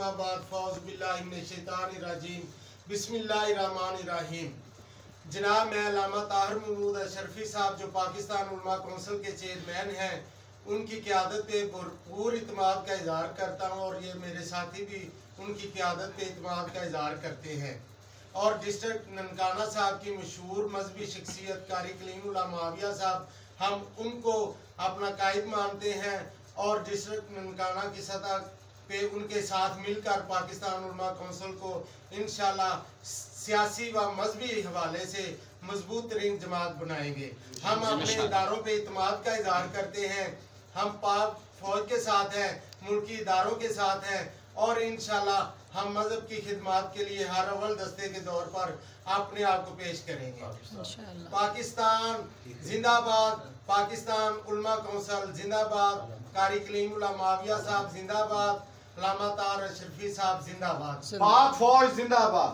अम्माबाद फ़ौज़ुबिल्लाहि मिनश्शैतानिर्रजीम बिस्मिल्लाहिर्रहमानिर्रहीम। जनाब, मैं अल्लामा ताहिर महमूद अशरफी साहब जो पाकिस्तान उलमा कौंसिल के चेयरमैन हैं, उनकी क़यादत पे भरपूर इत्मीनान का इज़हार करता हूँ और ये मेरे साथी भी उनकी क़यादत पे इत्मीनान का इज़हार करते हैं। और डिस्ट्रिक्ट ननकाना साहब की मशहूर मजहबी शख्सियत कारी कलीमुल्लाह मुआविया साहब, हम उनको अपना कायद मानते हैं और डिस्ट्रिक्ट ननकाना की सतह पे उनके साथ मिलकर पाकिस्तान उलमा कौंसिल को इंशाल्लाह सियासी व मजहबी हवाले से मजबूत तरीन जमात बनाएंगे। हम अपने इदारों पे इत्मीनान का इजहार करते हैं। हम पाक फौज के साथ हैं, मुल्की इदारों के साथ हैं और इंशाल्लाह हम मजहब की खिदमत के लिए हर अव्वल दस्ते के तौर पर अपने आप को पेश करेंगे। पाकिस्तान जिंदाबाद, पाकिस्तान उलमा कौंसिल जिंदाबाद, कारी कलीमुल्लाह मुआविया साहब जिंदाबाद, अल्लामा ताहिर अशरफी साहब जिंदाबाद, पाक फौज जिंदाबाद।